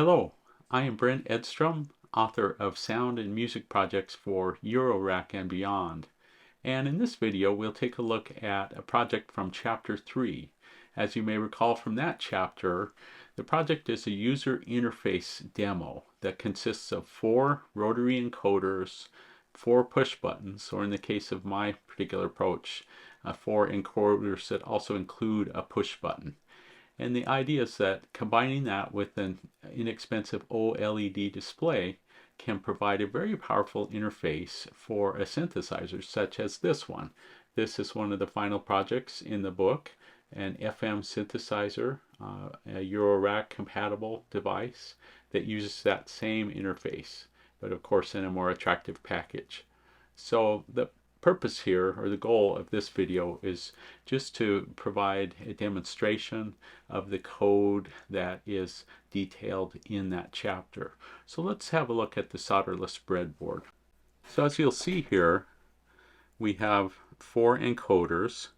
Hello, I am Brent Edstrom, author of sound and music projects for Eurorack and Beyond. And in this video, we'll take a look at a project from Chapter 3. As you may recall from that chapter, the project is a user interface demo that consists of 4 rotary encoders, 4 push buttons, or in the case of my particular approach, 4 encoders that also include a push button. And the idea is that combining that with an inexpensive OLED display can provide a very powerful interface for a synthesizer such as this one. This is one of the final projects in the book, an FM synthesizer, a Eurorack compatible device that uses that same interface, but of course in a more attractive package. So the purpose here, or the goal of this video, is just to provide a demonstration of the code that is detailed in that chapter. So let's have a look at the solderless breadboard. So as you'll see here, we have 4 encoders,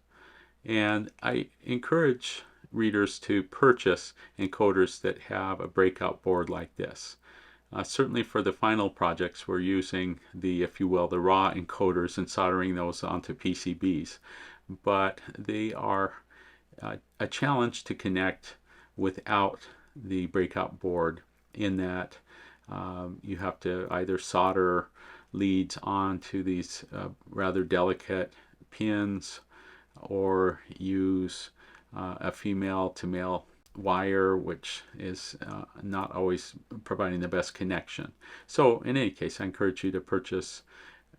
and I encourage readers to purchase encoders that have a breakout board like this. Certainly for the final projects, we're using the, if you will, the raw encoders and soldering those onto PCBs. But they are a challenge to connect without the breakout board, in that you have to either solder leads onto these rather delicate pins, or use a female to male wire, which is not always providing the best connection. So in any case, I encourage you to purchase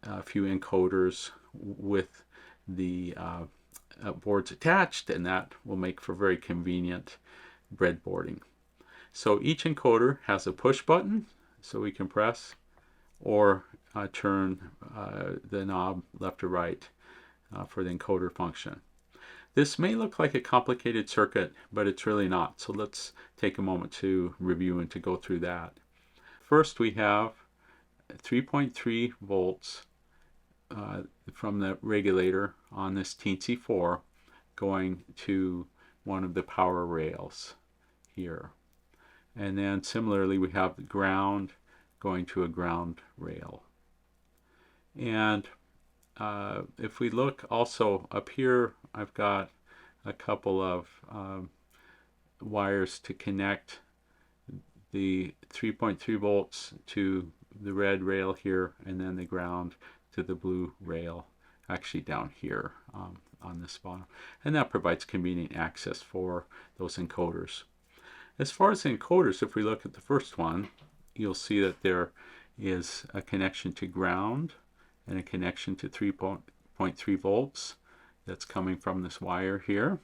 a few encoders with the boards attached, and that will make for very convenient breadboarding. So each encoder has a push button, so we can press or turn the knob left or right for the encoder function. This may look like a complicated circuit, but it's really not. So let's take a moment to review and to go through that. First, we have 3.3 volts from the regulator on this teensy 4 going to one of the power rails here. And then similarly, we have the ground going to a ground rail. And if we look also up here, I've got a couple of wires to connect the 3.3 volts to the red rail here, and then the ground to the blue rail, actually down here on this bottom. And that provides convenient access for those encoders. As far as the encoders, if we look at the first one, you'll see that there is a connection to ground and a connection to 3.3 volts that's coming from this wire here.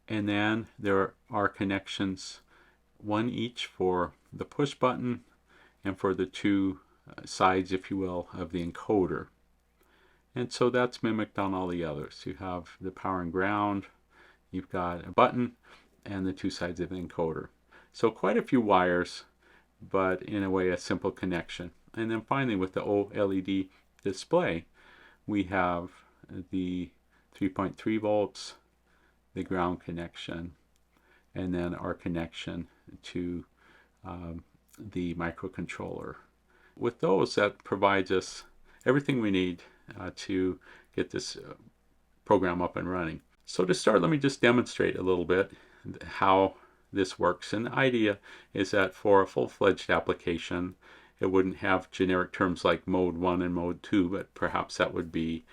And then there are connections, one each for the push button and for the 2 sides, if you will, of the encoder. And so that's mimicked on all the others. You have the power and ground, you've got a button, and the 2 sides of the encoder. So quite a few wires, but in a way a simple connection. And then finally, with the OLED display, we have the 3.3 volts, the ground connection, and then our connection to the microcontroller. With those, that provides us everything we need to get this program up and running. So to start, let me just demonstrate a little bit how this works. And the idea is that for a full-fledged application, it wouldn't have generic terms like mode 1 and mode 2, but perhaps that would be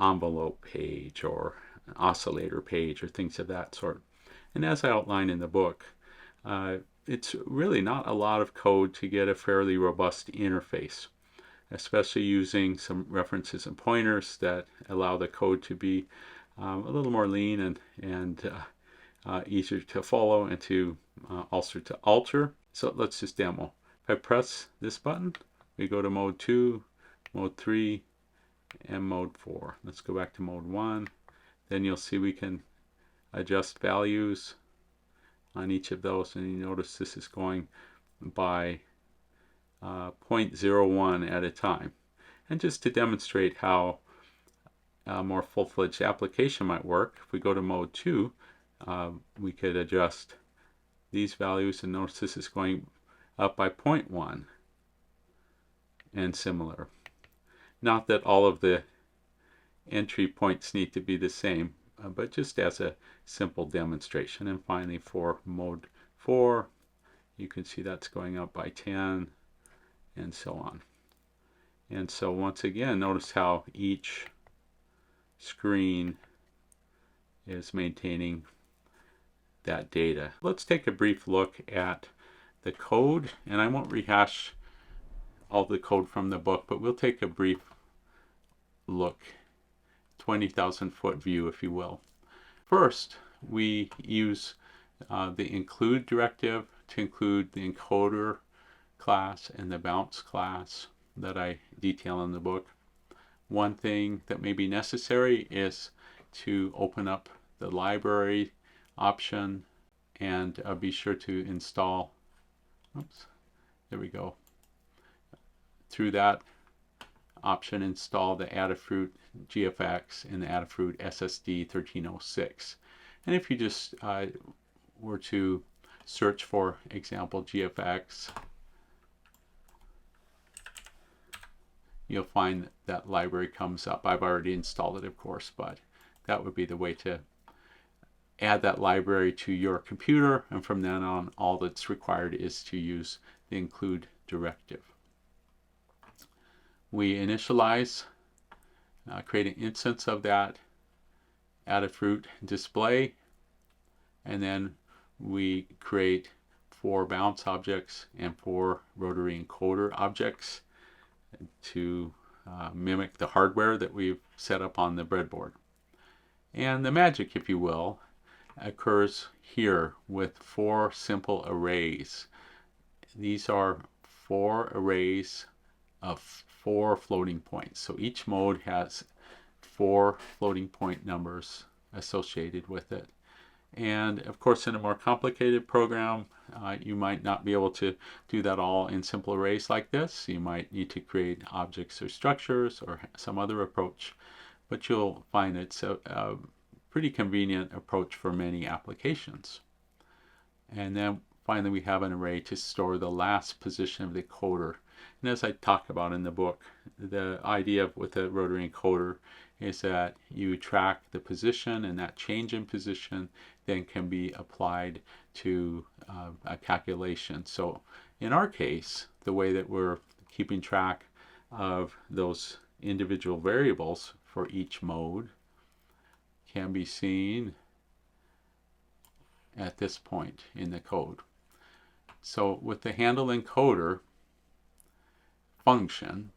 envelope page or an oscillator page or things of that sort. And as I outline in the book, it's really not a lot of code to get a fairly robust interface, especially using some references and pointers that allow the code to be a little more lean and easier to follow and to also to alter. So let's just demo. If I press this button, we go to mode 2, mode 3, and mode 4. Let's go back to mode 1. Then you'll see we can adjust values on each of those, and you notice this is going by 0.01 at a time. And just to demonstrate how a more full-fledged application might work, if we go to mode 2, we could adjust these values, and notice this is going up by 0.1 and similar. Not that all of the entry points need to be the same, but just as a simple demonstration. And finally, for mode 4, you can see that's going up by 10 and so on. And so once again, notice how each screen is maintaining that data. Let's take a brief look at the code, and I won't rehash all the code from the book, but we'll take a brief look, 20,000 foot view, if you will. First, we use the include directive to include the encoder class and the bounce class that I detail in the book. One thing that may be necessary is to open up the library option and be sure to install, there we go, through that option install the Adafruit GFX and the Adafruit SSD 1306. And if you just were to search for example GFX, you'll find that library comes up. I've already installed it, of course, but that would be the way to add that library to your computer, and from then on all that's required is to use the include directive. We initialize, create an instance of that Adafruit display, and then we create 4 bounce objects and 4 rotary encoder objects to mimic the hardware that we've set up on the breadboard. And the magic, if you will, occurs here with 4 simple arrays. These are 4 arrays of 4 floating points. So each mode has 4 floating point numbers associated with it. And of course, in a more complicated program, you might not be able to do that all in simple arrays like this. You might need to create objects or structures or some other approach, but you'll find it's a pretty convenient approach for many applications. And then finally, we have an array to store the last position of the encoder. And as I talk about in the book, the idea with the rotary encoder is that you track the position, and that change in position then can be applied to a calculation. So in our case, the way that we're keeping track of those individual variables for each mode can be seen at this point in the code. So with the handle encoder function,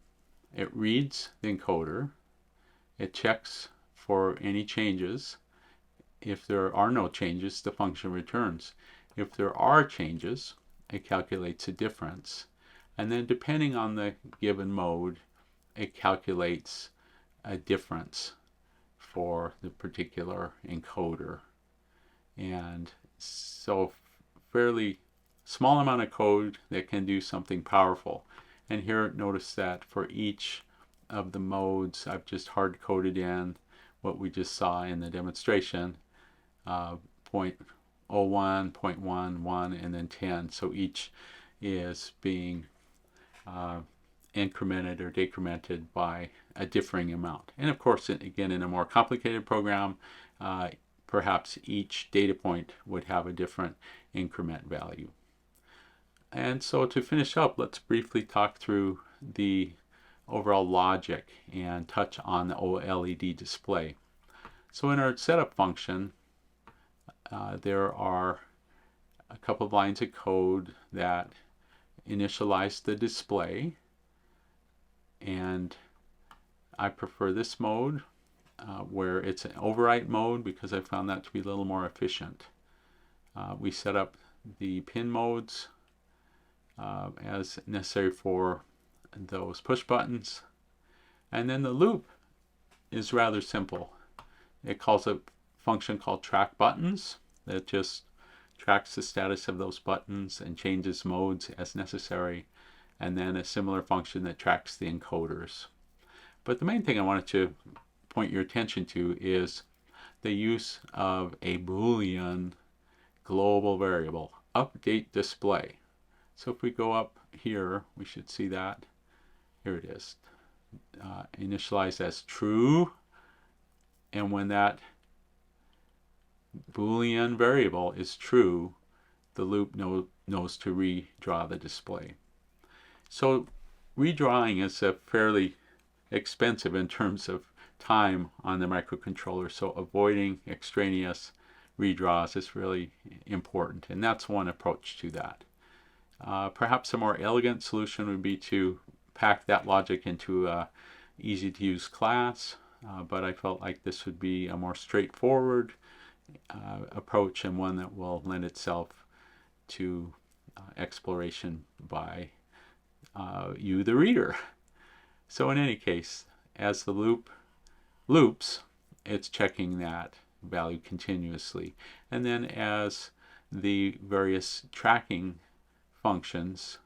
it reads the encoder, it checks for any changes. If there are no changes, the function returns. If there are changes, it calculates a difference. And then depending on the given mode, it calculates a difference for the particular encoder. And so fairly small amount of code that can do something powerful. And here notice that for each of the modes, I've just hard coded in what we just saw in the demonstration, 0.01, 0.11, and then 10. So each is being incremented or decremented by a differing amount. And of course, again, in a more complicated program, perhaps each data point would have a different increment value. And so to finish up, let's briefly talk through the overall logic and touch on the OLED display. So in our setup function, there are a couple of lines of code that initialize the display, and I prefer this mode where it's an overwrite mode because I found that to be a little more efficient. We set up the pin modes as necessary for those push buttons, and then the loop is rather simple. It calls a function called track buttons that just tracks the status of those buttons and changes modes as necessary, and then a similar function that tracks the encoders. But the main thing I wanted to point your attention to is the use of a Boolean global variable, update display. So if we go up here, we should see that. Here it is. Initialized as true. And when that Boolean variable is true, the loop knows to redraw the display. So redrawing is a fairly expensive in terms of time on the microcontroller, so avoiding extraneous redraws is really important, and that's one approach to that. Perhaps a more elegant solution would be to pack that logic into a easy to use class, but I felt like this would be a more straightforward approach, and one that will lend itself to exploration by you, the reader. So in any case, as the loop loops, it's checking that value continuously. And then as the various tracking functions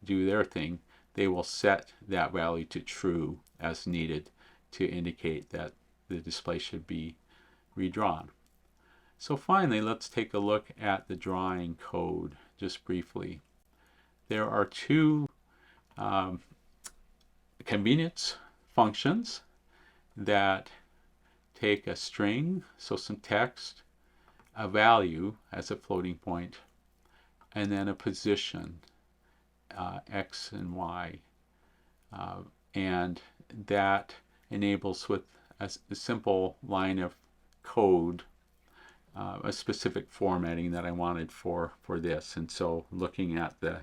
do their thing, they will set that value to true as needed to indicate that the display should be redrawn. So finally, let's take a look at the drawing code just briefly. There are two convenience functions that take a string, so some text, a value as a floating point, and then a position, x and y, and that enables, with a simple line of code, a specific formatting that I wanted for this. And so looking at the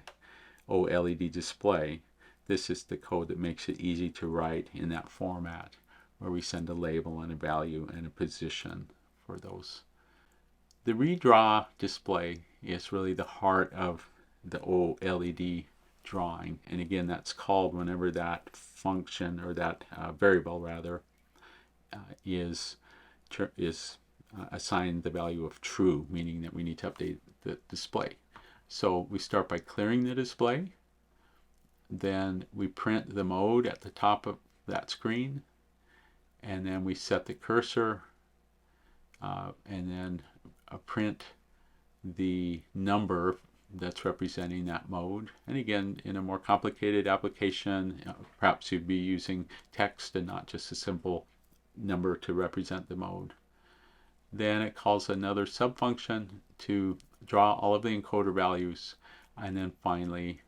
OLED display, this is the code that makes it easy to write in that format, where we send a label and a value and a position for those. The redraw display is really the heart of the OLED drawing, and again, that's called whenever that function, or that variable rather, is assigned the value of true, meaning that we need to update the display. So we start by clearing the display, then we print the mode at the top of that screen, and then we set the cursor, and then print the number that's representing that mode. And again, in a more complicated application, perhaps you'd be using text and not just a simple number to represent the mode. Then it calls another subfunction to draw all of the encoder values, and then finally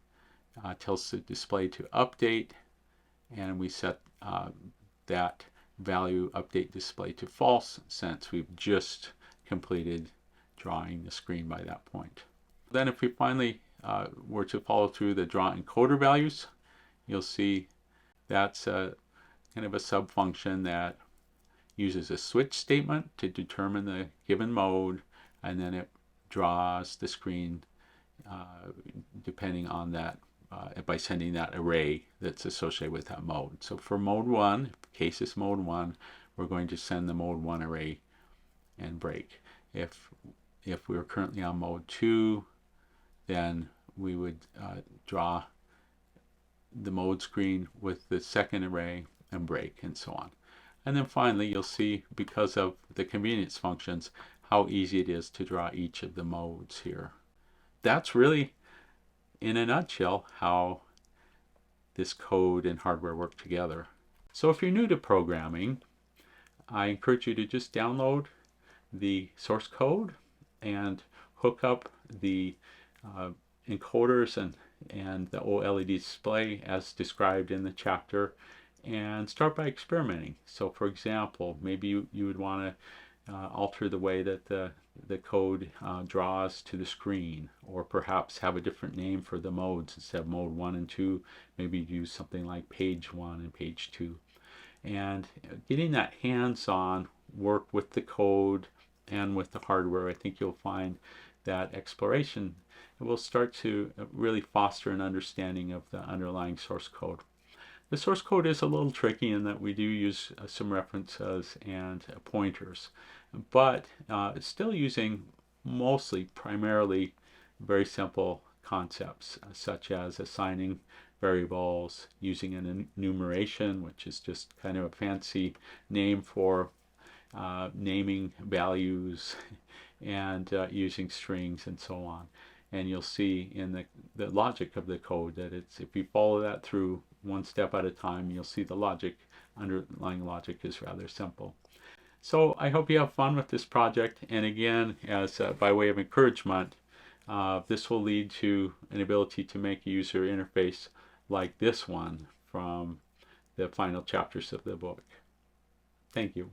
tells the display to update, and we set that value update display to false, since we've just completed drawing the screen by that point. Then if we finally were to follow through the draw encoder values, you'll see that's a kind of a subfunction that uses a switch statement to determine the given mode, and then it draws the screen depending on that, by sending that array that's associated with that mode. So for mode 1, case is mode 1, we're going to send the mode 1 array and break. If we're currently on mode 2, then we would draw the mode screen with the second array and break, and so on. And then finally, you'll see, because of the convenience functions, how easy it is to draw each of the modes here. That's really, in a nutshell, how this code and hardware work together. So if you're new to programming, I encourage you to just download the source code and hook up the encoders and the OLED display as described in the chapter, and start by experimenting. So for example, maybe you would want to alter the way that the code draws to the screen, or perhaps have a different name for the modes. Instead of mode 1 and 2, maybe use something like page 1 and page 2. And getting that hands-on work with the code and with the hardware, I think you'll find that exploration will start to really foster an understanding of the underlying source code. The source code is a little tricky in that we do use some references and pointers, but it's still using primarily very simple concepts, such as assigning variables, using an enumeration, which is just kind of a fancy name for naming values, and using strings and so on. and you'll see in the logic of the code that if you follow that through one step at a time, you'll see the underlying logic is rather simple. So I hope you have fun with this project, and again, as by way of encouragement, this will lead to an ability to make a user interface like this one from the final chapters of the book. Thank you.